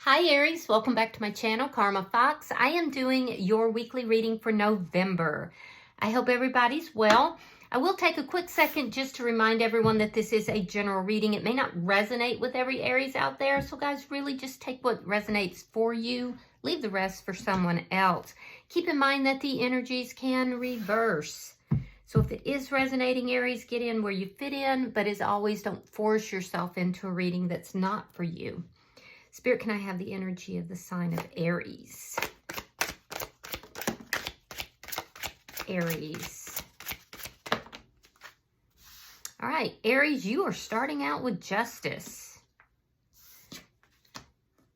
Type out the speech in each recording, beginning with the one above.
Hi Aries, welcome back to my channel, Karma Fox. I am doing your weekly reading for November. I hope everybody's well. I will take a quick second just to remind everyone that this is a general reading. It may not resonate with every Aries out there, so guys, really just take what resonates for you. Leave the rest for someone else. Keep in mind that the energies can reverse. So if it is resonating, Aries, get in where you fit in, but as always, don't force yourself into a reading that's not for you. Spirit, can I have the energy of the sign of Aries? Aries. All right, Aries, you are starting out with justice.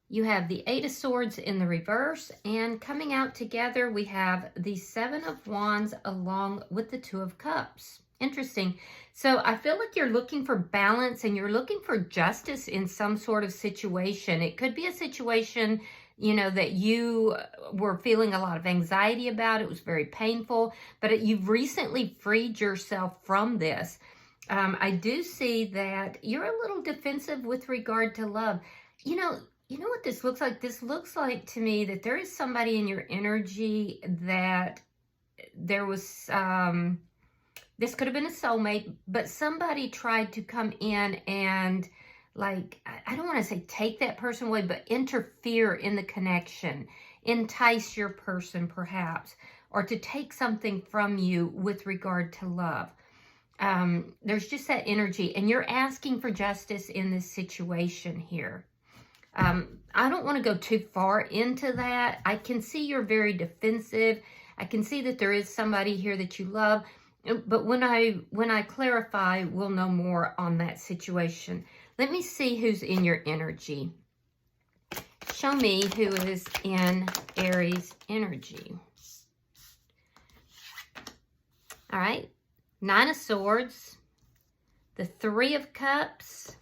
You have the Eight of Swords in the reverse, and coming out together, we have the Seven of Wands along with the Two of Cups. Interesting. So I feel like you're looking for balance and you're looking for justice in some sort of situation. It could be a situation, you know, that you were feeling a lot of anxiety about. It was very painful, but you've recently freed yourself from this. I do see that you're a little defensive with regard to love. You know what this looks like? This looks like to me that there is somebody in your energy that there was... this could have been a soulmate, but somebody tried to come in and, like, I don't want to say take that person away, but interfere in the connection, entice your person perhaps, or to take something from you with regard to love. There's just that energy, and you're asking for justice in this situation here. I don't want to go too far into that. I can see you're very defensive. I can see that there is somebody here that you love. But when I clarify, we'll know more on that situation. Let me see who's in your energy. Show me who is in Aries energy. All right. Nine of Swords, the Three of Cups,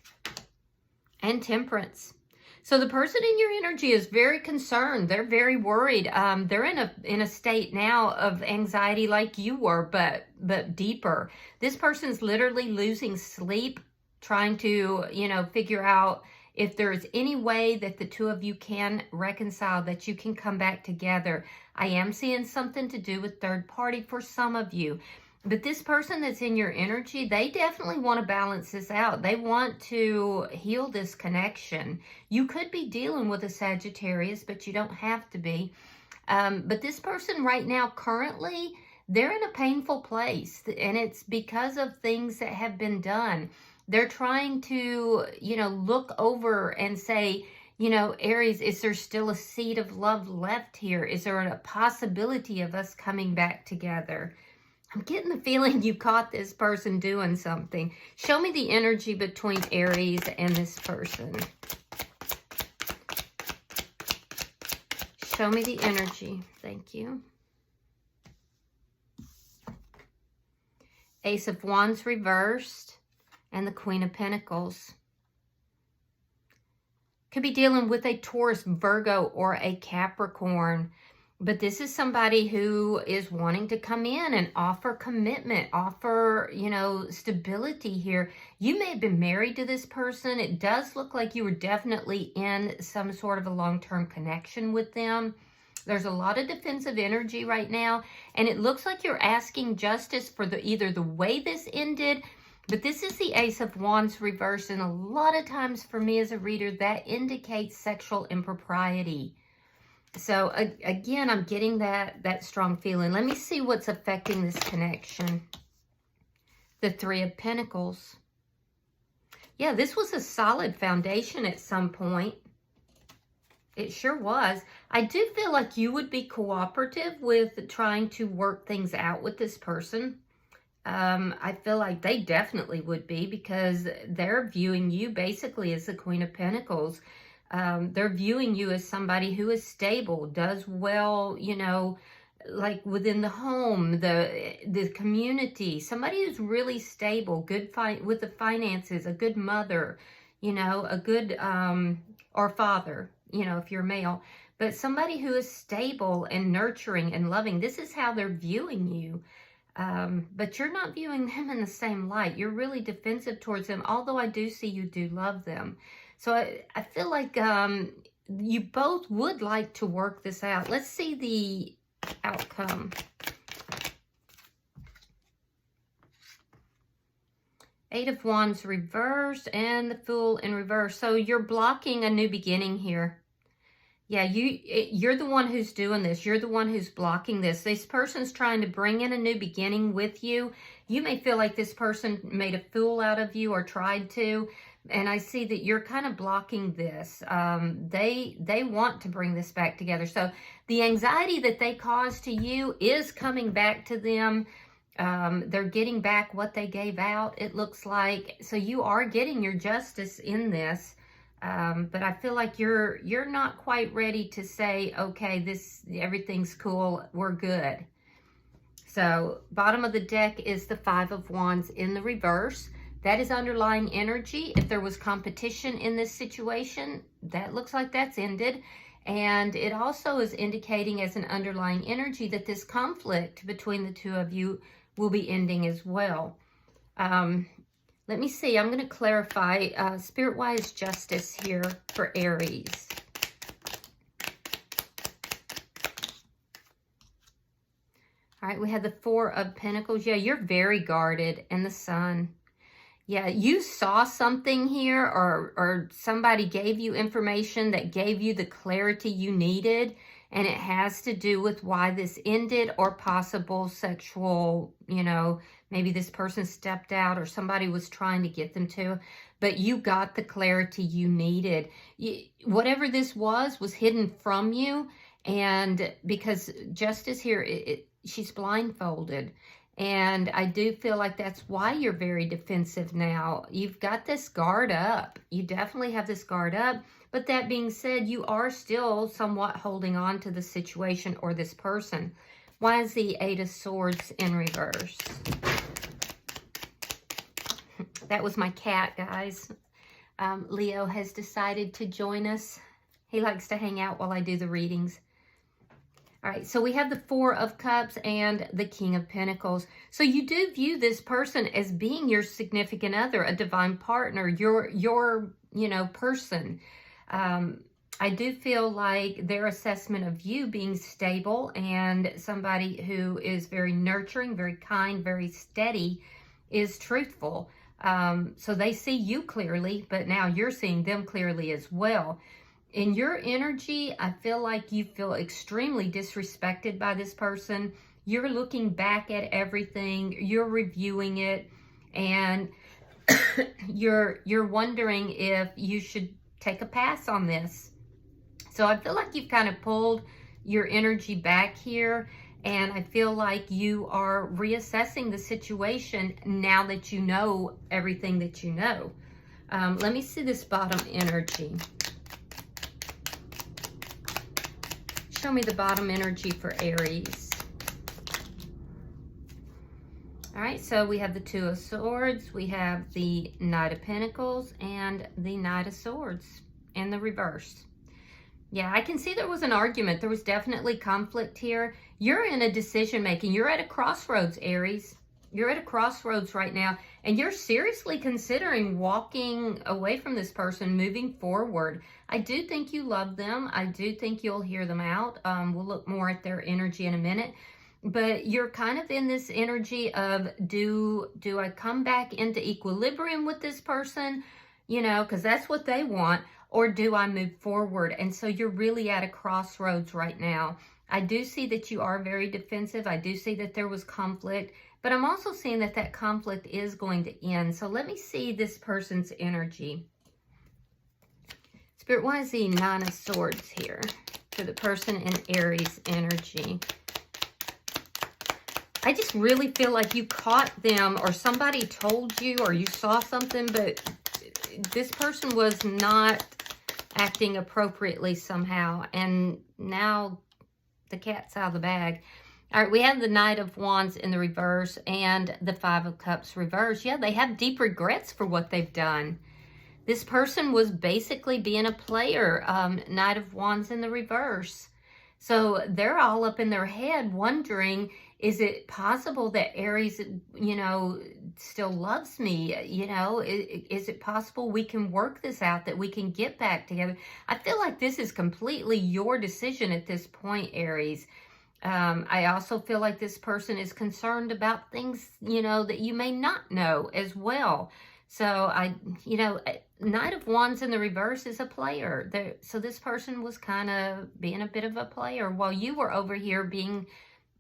and Temperance. So the person in your energy is very concerned. They're very worried. They're in a state now of anxiety like you were, but deeper. This person's literally losing sleep, trying to, figure out if there's any way that the two of you can reconcile, that you can come back together. I am seeing something to do with third party for some of you. But this person that's in your energy, they definitely want to balance this out. They want to heal this connection. You could be dealing with a Sagittarius, but you don't have to be. But this person right now, currently, they're in a painful place. And it's because of things that have been done. They're trying to, look over and say, Aries, is there still a seed of love left here? Is there a possibility of us coming back together? I'm getting the feeling you caught this person doing something. Show me the energy between Aries and this person. Show me the energy. Thank you. Ace of Wands reversed and the Queen of Pentacles. Could be dealing with a Taurus, Virgo, or a Capricorn. But this is somebody who is wanting to come in and offer commitment, offer, stability here. You may have been married to this person. It does look like you were definitely in some sort of a long-term connection with them. There's a lot of defensive energy right now. And it looks like you're asking justice for either the way this ended, but this is the Ace of Wands reversed. And a lot of times for me as a reader, that indicates sexual impropriety. So, again, I'm getting that strong feeling. Let me see what's affecting this connection. The Three of Pentacles. Yeah, this was a solid foundation at some point. It sure was. I do feel like you would be cooperative with trying to work things out with this person. I feel like they definitely would be, because they're viewing you basically as the Queen of Pentacles. They're viewing you as somebody who is stable, does well, like within the home, the community, somebody who's really stable, good with the finances, a good mother, a good, or father, if you're male, but somebody who is stable and nurturing and loving. This is how they're viewing you. But you're not viewing them in the same light. You're really defensive towards them, although I do see you do love them. So I feel like you both would like to work this out. Let's see the outcome. Eight of Wands reversed and the Fool in reverse. So you're blocking a new beginning here. Yeah, you're the one who's doing this. You're the one who's blocking this. This person's trying to bring in a new beginning with you. You may feel like this person made a fool out of you or tried to. And I see that you're kind of blocking this. They want to bring this back together. So the anxiety that they caused to you is coming back to them. They're getting back what they gave out, it looks like. So you are getting your justice in this. But I feel like you're not quite ready to say, okay, everything's cool, we're good. So bottom of the deck is the Five of Wands in the reverse. That is underlying energy. If there was competition in this situation, that looks like that's ended. And it also is indicating as an underlying energy that this conflict between the two of you will be ending as well. Let me see. I'm going to clarify spirit-wise justice here for Aries. All right, we have the Four of Pentacles. Yeah, you're very guarded, and the Sun. Yeah, you saw something here, or somebody gave you information that gave you the clarity you needed, and it has to do with why this ended, or possible sexual, maybe this person stepped out or somebody was trying to get them to, but you got the clarity you needed. Whatever this was hidden from you, and because justice here, she's blindfolded. And I do feel like that's why you're very defensive now. You've got this guard up. You definitely have this guard up. But that being said, you are still somewhat holding on to the situation or this person. Why is the Eight of Swords in reverse? That was my cat, guys. Leo has decided to join us. He likes to hang out while I do the readings. All right, so we have the Four of Cups and the King of Pentacles. So you do view this person as being your significant other, a divine partner, your person. I do feel like their assessment of you being stable and somebody who is very nurturing, very kind, very steady is truthful. So they see you clearly, but now you're seeing them clearly as well. In your energy, I feel like you feel extremely disrespected by this person. You're looking back at everything, you're reviewing it, and you're wondering if you should take a pass on this. So I feel like you've kind of pulled your energy back here, and I feel like you are reassessing the situation now that you know everything that you know. Let me see this bottom energy. Show me the bottom energy for Aries. All right, so we have the Two of Swords, we have the Knight of Pentacles, and the Knight of Swords in the reverse. Yeah, I can see there was an argument. There was definitely conflict here. You're in a decision making. You're at a crossroads, Aries. You're at a crossroads right now, and you're seriously considering walking away from this person, moving forward. I do think you love them. I do think you'll hear them out. We'll look more at their energy in a minute. But you're kind of in this energy of, do I come back into equilibrium with this person? Because that's what they want. Or do I move forward? And so you're really at a crossroads right now. I do see that you are very defensive. I do see that there was conflict. But I'm also seeing that that conflict is going to end. So let me see this person's energy. Spirit, why is the Nine of Swords here for the person in Aries energy? I just really feel like you caught them, or somebody told you, or you saw something, but this person was not acting appropriately somehow. And now the cat's out of the bag. All right, we have the Knight of Wands in the reverse and the Five of Cups reverse. Yeah, they have deep regrets for what they've done. This person was basically being a player. Knight of Wands in the reverse. So they're all up in their head wondering Is it possible that Aries, still loves me? Is it possible we can work this out, that we can get back together? I feel like this is completely your decision at this point, Aries. I also feel like this person is concerned about things, that you may not know as well. So Knight of Wands in the reverse is a player. So this person was kind of being a bit of a player while you were over here being,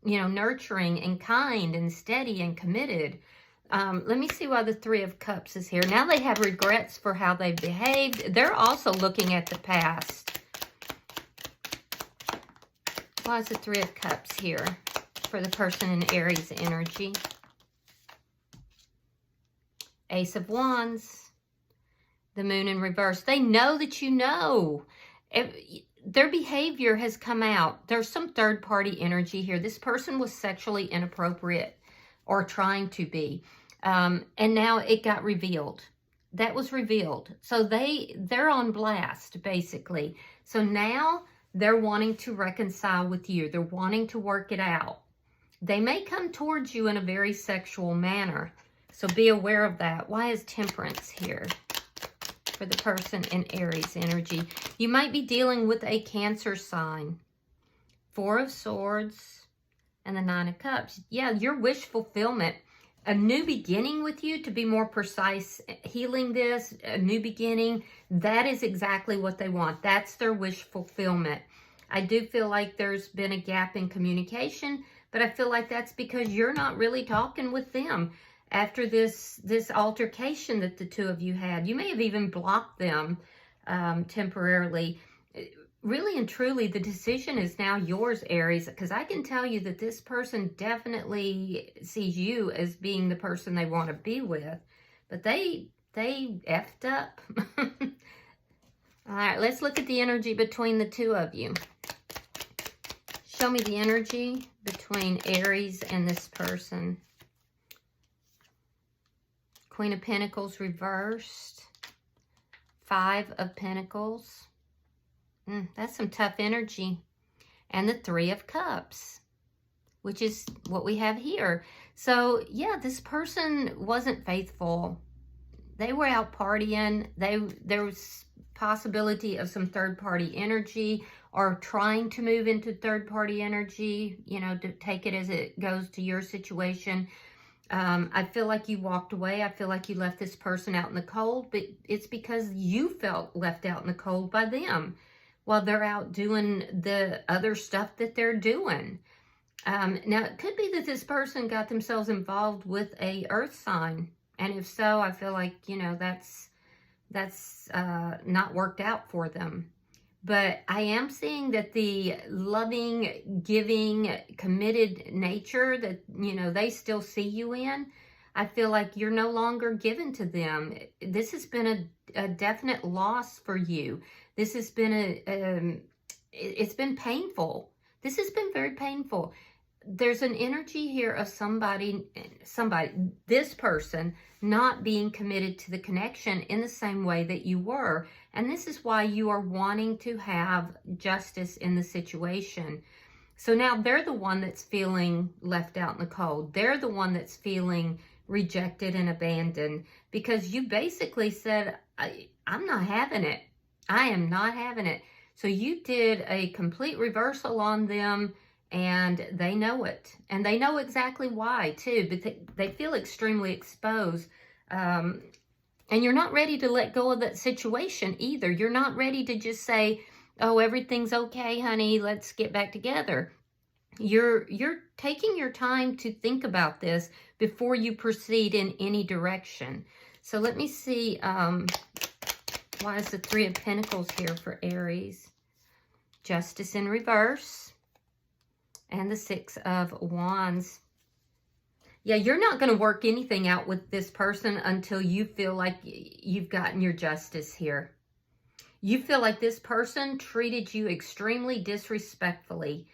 nurturing and kind and steady and committed. Let me see why the Three of Cups is here. Now they have regrets for how they behaved. They're also looking at the past. Why is the Three of Cups here for the person in Aries energy? Ace of Wands. The Moon in reverse. They know that you know. Their behavior has come out. There's some third-party energy here. This person was sexually inappropriate or trying to be. And now it got revealed. That was revealed. So they're on blast, basically. So now they're wanting to reconcile with you. They're wanting to work it out. They may come towards you in a very sexual manner. So be aware of that. Why is Temperance here for the person in Aries energy? You might be dealing with a Cancer sign. Four of Swords and the Nine of Cups. Yeah, your wish fulfillment. A new beginning with you, to be more precise. Healing this, a new beginning. That is exactly what they want. That's their wish fulfillment. I do feel like there's been a gap in communication, but I feel like that's because you're not really talking with them. After this altercation that the two of you had, you may have even blocked them temporarily. Really and truly, the decision is now yours, Aries, because I can tell you that this person definitely sees you as being the person they want to be with, but they effed up. All right, let's look at the energy between the two of you. Show me the energy between Aries and this person. Queen of Pentacles reversed. Five of Pentacles. That's some tough energy. And the Three of Cups, which is what we have here. So, yeah, this person wasn't faithful. They were out partying. There was possibility of some third-party energy or trying to move into third-party energy, to take it as it goes to your situation. I feel like you walked away. I feel like you left this person out in the cold, but it's because you felt left out in the cold by them while they're out doing the other stuff that they're doing. Now, it could be that this person got themselves involved with a earth sign. And if so, I feel like, that's not worked out for them. But I am seeing that the loving, giving, committed nature that, they still see you in, I feel like you're no longer given to them. This has been a definite loss for you. This has been it's been painful. This has been very painful. There's an energy here of this person not being committed to the connection in the same way that you were. And this is why you are wanting to have justice in the situation. So now they're the one that's feeling left out in the cold. They're the one that's feeling rejected and abandoned because you basically said, I'm not having it. I am not having it. So you did a complete reversal on them, and they know it. And they know exactly why, too. But they feel extremely exposed. And you're not ready to let go of that situation either. You're not ready to just say, oh, everything's okay, honey, let's get back together. You're taking your time to think about this before you proceed in any direction. So let me see, why is the Three of Pentacles here for Aries? Justice in reverse. And the Six of Wands. Yeah, you're not going to work anything out with this person until you feel like you've gotten your justice here. You feel like this person treated you extremely disrespectfully.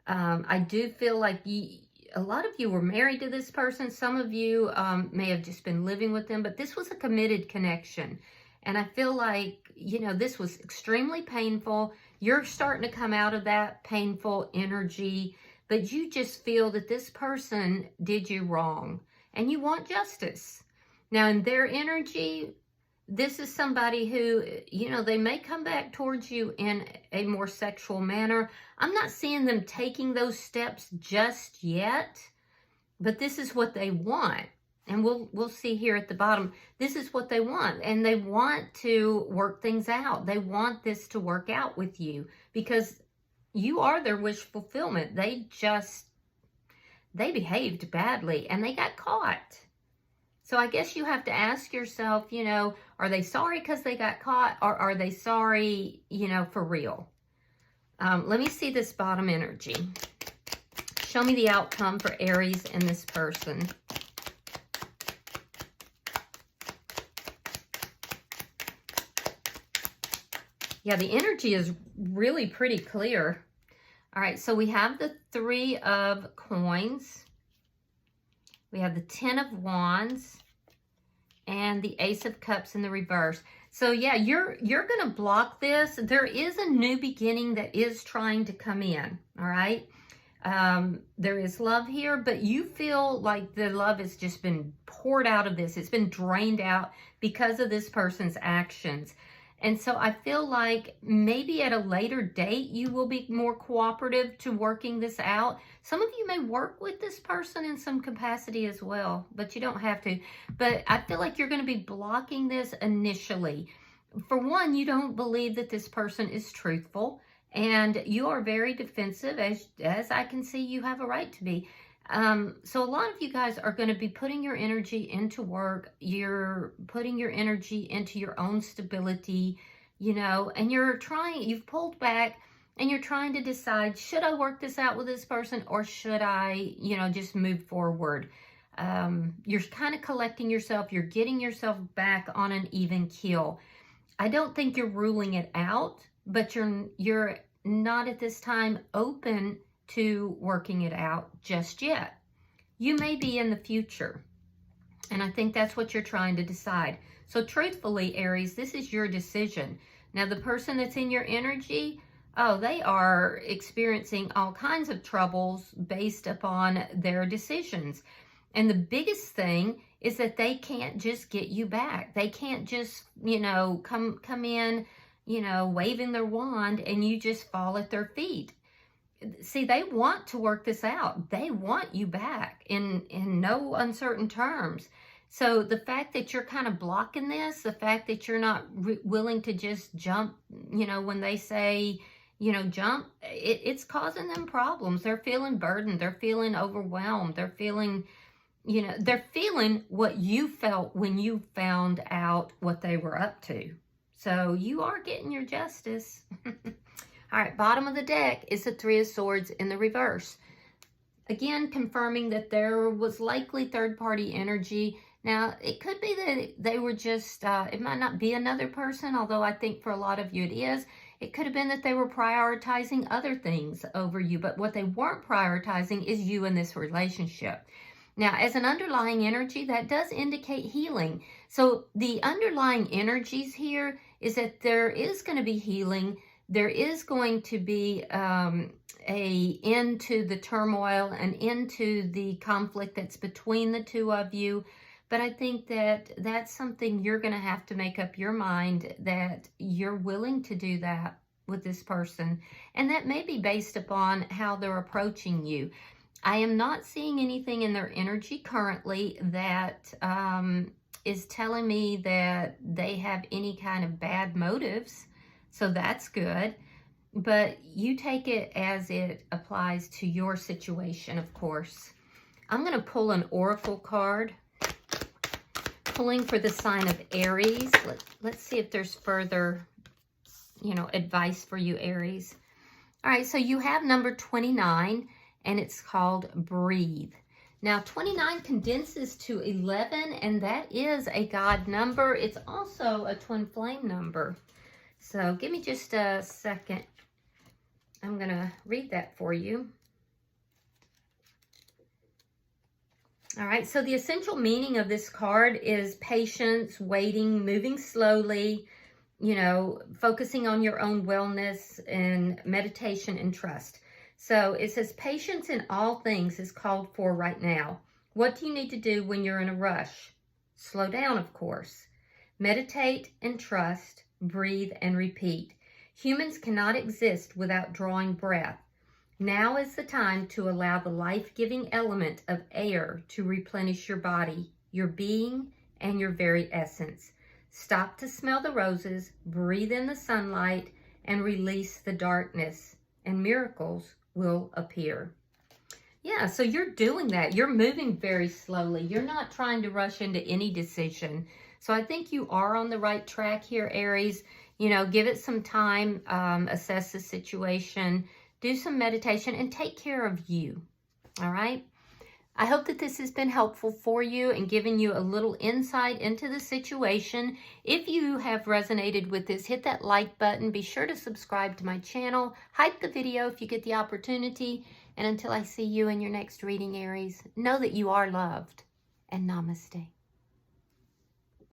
I do feel like a lot of you were married to this person. Some of you may have just been living with them, but this was a committed connection. And I feel like, this was extremely painful. You're starting to come out of that painful energy. but you just feel that this person did you wrong and you want justice. Now, in their energy, this is somebody who, you know, they may come back towards you in a more sexual manner. I'm not seeing them taking those steps just yet, but this is what they want. And we'll see here at the bottom, this is what they want. And they want to work things out. They want this to work out with you because you are their wish fulfillment. They behaved badly and they got caught. So I guess you have to ask yourself, you know, are they sorry because they got caught, or are they sorry, you know, for real? Let me see this bottom energy. Show me the outcome for Aries and this person. Yeah, the energy is really pretty clear. All right, so we have the 3 of Coins. We have the 10 of Wands and the Ace of Cups in the reverse. So yeah, you're going to block this. There is a new beginning that is trying to come in, all right? There is love here, but you feel like the love has just been poured out of this. It's been drained out because of this person's actions. And so I feel like maybe at a later date, you will be more cooperative to working this out. Some of you may work with this person in some capacity as well, but you don't have to. But I feel like you're going to be blocking this initially. For one, you don't believe that this person is truthful, and you are very defensive, as I can see you have a right to be. So a lot of you guys are going to be putting your energy into work. You're putting your energy into your own stability, you know, and you've pulled back and you're trying to decide, should I work this out with this person, or should I, you know, just move forward? You're kind of collecting yourself. You're getting yourself back on an even keel. I don't think you're ruling it out, but you're not at this time open to working it out just yet. You may be in the future, and I think that's what you're trying to decide. So truthfully, Aries, this is your decision. Now, the person that's in your energy, oh, they are experiencing all kinds of troubles based upon their decisions. And the biggest thing is that they can't just get you back. They can't just, you know, come in, you know, waving their wand and you just fall at their feet. See, they want to work this out. They want you back in no uncertain terms. So the fact that you're kind of blocking this, the fact that you're not willing to just jump, you know, when they say, you know, jump, it's causing them problems. They're feeling burdened. They're feeling overwhelmed. They're feeling, you know, they're feeling what you felt when you found out what they were up to. So you are getting your justice. All right, bottom of the deck is the 3 of Swords in the reverse. Again, confirming that there was likely third-party energy. Now, it could be that they were just, it might not be another person, although I think for a lot of you it is. It could have been that they were prioritizing other things over you, but what they weren't prioritizing is you in this relationship. Now, as an underlying energy, that does indicate healing. So the underlying energies here is that there is going to be healing. There is going to be a end to the turmoil and into the conflict that's between the two of you. But I think that that's something you're going to have to make up your mind, that you're willing to do that with this person. And that may be based upon how they're approaching you. I am not seeing anything in their energy currently that is telling me that they have any kind of bad motives. So that's good, but you take it as it applies to your situation, of course. I'm going to pull an oracle card, pulling for the sign of Aries. Let's see if there's further, you know, advice for you, Aries. All right, so you have number 29, and it's called Breathe. Now, 29 condenses to 11, and that is a God number. It's also a twin flame number. So give me just a second. I'm going to read that for you. All right, so the essential meaning of this card is patience, waiting, moving slowly, you know, focusing on your own wellness and meditation and trust. So it says patience in all things is called for right now. What do you need to do when you're in a rush? Slow down, of course. Meditate and trust, breathe and repeat. Humans cannot exist without drawing breath. Now is the time to allow the life-giving element of air to replenish your body, your being, and your very essence. Stop to smell the roses, breathe in the sunlight, and release the darkness, and miracles will appear. Yeah, so you're doing that. You're moving very slowly. You're not trying to rush into any decision. So I think you are on the right track here, Aries. You know, give it some time, assess the situation, do some meditation, and take care of you. All right? I hope that this has been helpful for you and given you a little insight into the situation. If you have resonated with this, hit that like button. Be sure to subscribe to my channel. Hype the video if you get the opportunity. And until I see you in your next reading, Aries, know that you are loved. And namaste.